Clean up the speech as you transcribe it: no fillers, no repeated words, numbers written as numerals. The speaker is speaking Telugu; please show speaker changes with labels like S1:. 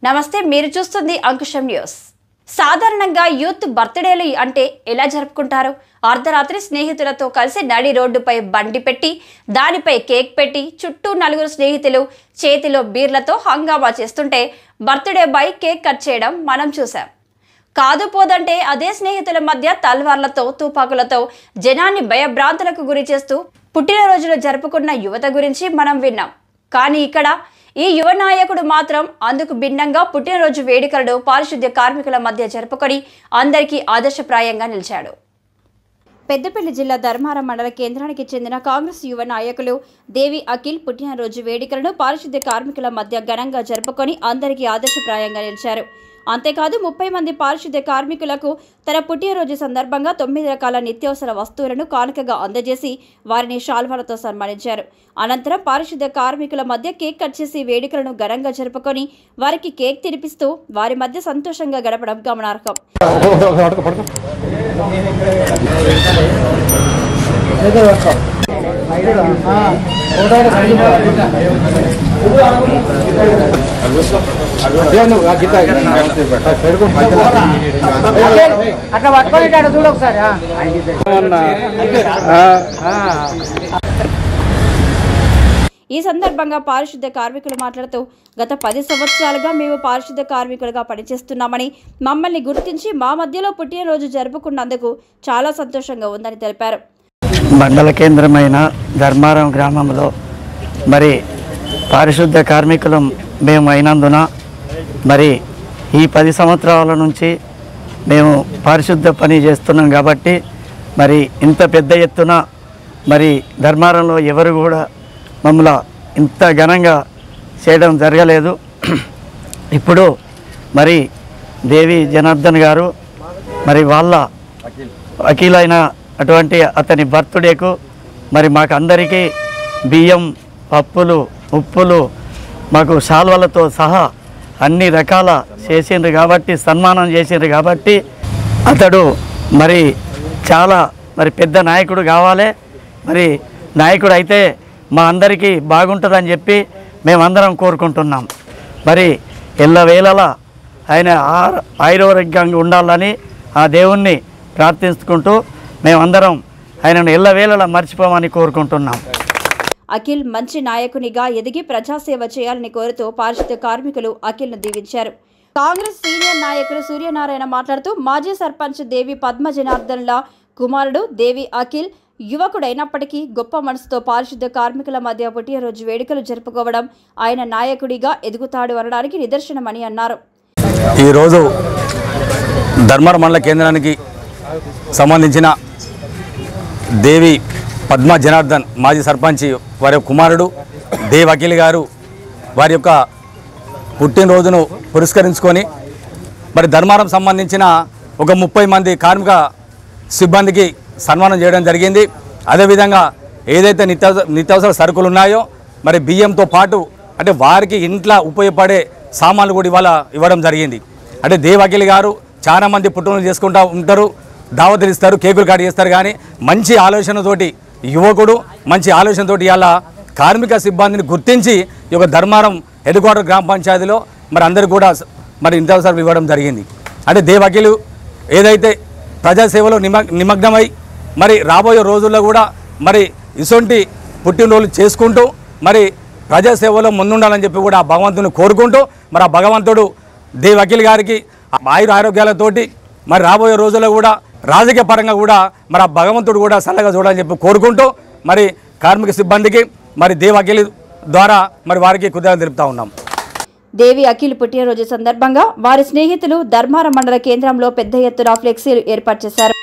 S1: నమస్తే, మీరు చూస్తుంది అంకుశం న్యూస్. సాధారణంగా యూత్ బర్త్డేలు అంటే ఎలా జరుపుకుంటారు? అర్ధరాత్రి స్నేహితులతో కలిసి నడి రోడ్డుపై బండి పెట్టి దానిపై కేక్ పెట్టి చుట్టూ నలుగురు స్నేహితులు చేతిలో బీర్లతో హంగామా చేస్తుంటే బర్త్డే బాయ్ కేక్ కట్ చేయడం మనం చూసాం. కాదు పోదంటే అదే స్నేహితుల మధ్య తల్వార్లతో తుపాకులతో జనాన్ని భయభ్రాంతులకు గురి చేస్తూ పుట్టినరోజులు జరుపుకున్న యువత గురించి మనం విన్నాం. కానీ ఇక్కడ ఈ యువ నాయకుడు మాత్రం అందుకు భిన్నంగా పుట్టినరోజు వేడుకలను పారిశుద్ధ్య కార్మికుల మధ్య జరుపుకొని అందరికీ ఆదర్శప్రాయంగా నిలిచాడు. పెద్దపల్లి జిల్లా ధర్మారం మండల కేంద్రానికి చెందిన కాంగ్రెస్ యువ నాయకులు దేవి అఖిల్ పుట్టినరోజు వేడుకలను పారిశుద్ధ్య కార్మికుల మధ్య ఘనంగా జరుపుకొని అందరికీ ఆదర్శప్రాయంగా నిలిచారు. అంతేకాదు 30 మంది పారిశుద్ధ్య కార్మికులకు తన పుట్టినరోజు సందర్భంగా 9 రకాల నిత్యావసర వస్తువులను కానుకగా అందజేసి వారిని శాల్వాలతో సన్మానించారు. అనంతరం పారిశుద్ధ్య కార్మికుల మధ్య కేక్ కట్ చేసి వేడుకలను ఘనంగా జరుపుకొని వారికి కేక్ తినిపిస్తూ వారి మధ్య సంతోషంగా గడపడం గమనార్హం. ఈ సందర్భంగా పారిశుద్ధ్య కార్మికులు మాట్లాడుతూ గత 10 సంవత్సరాలుగా మేము పారిశుద్ధ్య కార్మికులుగా పనిచేస్తున్నామని, మమ్మల్ని గుర్తించి మా మధ్యలో పుట్టినరోజు జరుపుకున్నందుకు చాలా సంతోషంగా ఉందని తెలిపారు.
S2: మండల కేంద్రమైన ధర్మారం గ్రామంలో మరి పారిశుద్ధ్య కార్మికులం మేము అయినందున మరి ఈ 10 సంవత్సరాల నుంచి మేము పారిశుద్ధ్య పని చేస్తున్నాం కాబట్టి మరి ఇంత పెద్ద ఎత్తున మరి ధర్మారంలో ఎవరు కూడా మమ్మల్ని ఇంత ఘనంగా చేయడం జరగలేదు. ఇప్పుడు మరి దేవి జనార్దన్ గారు మరి వాళ్ళ అఖిలైన అటువంటి అతని బర్త్డేకు మరి మాకు అందరికీ బియ్యం, పప్పులు, ఉప్పులు మాకు శాల్వలతో సహా అన్ని రకాల చేసిండ్రు కాబట్టి, సన్మానం చేసిండ్రు కాబట్టి అతడు మరి చాలా మరి పెద్ద నాయకుడు కావాలి. మరి నాయకుడు అయితే మా అందరికీ బాగుంటుందని చెప్పి మేమందరం కోరుకుంటున్నాం. మరి ఎల్లవేళలా ఆయన ఆరోగ్యంగా ఉండాలని ఆ దేవుణ్ణి ప్రార్థించుకుంటూ మేమందరం ఆయనను ఎల్లవేళలా మర్చిపోమని కోరుకుంటున్నాం.
S1: అఖిల్ మంచి నాయకునిగా ఎదిగి ప్రజాసేవ చేయాలని కోరుతూ పారిశుద్ధ్య కార్మికులు అఖిల్ను దీవించారు. కాంగ్రెస్ సీనియర్ నాయకులు సూర్యనారాయణ మాట్లాడుతూ మాజీ సర్పంచ్ దేవి పద్మ జనార్దన్ల కుమారుడు దేవి అఖిల్ యువకుడైనప్పటికీ గొప్ప మనసుతో పారిశుద్ధ్య కార్మికుల మధ్య పుట్టినరోజు వేడుకలు జరుపుకోవడం ఆయన నాయకుడిగా ఎదుగుతాడు అనడానికి నిదర్శనమని అన్నారు.
S3: ఈరోజు ధర్మారం మండల కేంద్రానికి సంబంధించిన దేవి పద్మ జనార్దన్ మాజీ సర్పంచ్ వారి కుమారుడు దేవ్ అఖిల్ గారు వారి యొక్క పుట్టినరోజును పురస్కరించుకొని మరి ధర్మారం సంబంధించిన ఒక 30 మంది కార్మిక సిబ్బందికి సన్మానం చేయడం జరిగింది. అదేవిధంగా ఏదైతే నిత్యావసర సరుకులు ఉన్నాయో మరి బియ్యంతో పాటు అంటే వారికి ఇంట్లో ఉపయోగపడే సామాన్లు కూడా ఇవ్వడం జరిగింది. అంటే దేవ్ అఖిల్ గారు చాలామంది పుట్టినరోజు చేసుకుంటూ ఉంటారు, దావతులు ఇస్తారు, కేకులు కట్ చేస్తారు. కానీ మంచి ఆలోచనతోటి యువకుడు మంచి ఆలోచనతోటి ఇలా కార్మిక సిబ్బందిని గుర్తించి ఈ యొక్క ధర్మారం హెడ్ క్వార్టర్ గ్రామ పంచాయతీలో మరి అందరికీ కూడా మరి నిత్యావసరాలు ఇవ్వడం జరిగింది. అంటే దేవ్ అఖిల్ ఏదైతే ప్రజాసేవలో నిమగ్నమై మరి రాబోయే రోజుల్లో కూడా మరి ఇటువంటి పుట్టినరోజులు చేసుకుంటూ మరి ప్రజాసేవలో ముందుండాలని చెప్పి కూడా ఆ భగవంతుని కోరుకుంటూ మరి ఆ భగవంతుడు దేవ్ అఖిల్ గారికి ఆరోగ్యాలతోటి మరి రాబోయే రోజుల్లో కూడా రాజకీయ పరంగా కూడా మరి ఆ భగవంతుడు కూడా చల్లగా చూడాలని చెప్పి కోరుకుంటూ మరి కార్మిక సిబ్బందికి మరి దేవ్ అఖిల్ ద్వారా మరి వారికి కృతజ్ఞతలు తెలుపుతా ఉన్నాం.
S1: దేవి అఖిల్ పుట్టినరోజు సందర్భంగా వారి స్నేహితులు ధర్మారం మండల కేంద్రంలో పెద్ద ఎత్తున ఫ్లెక్సీలు ఏర్పాటు చేశారు.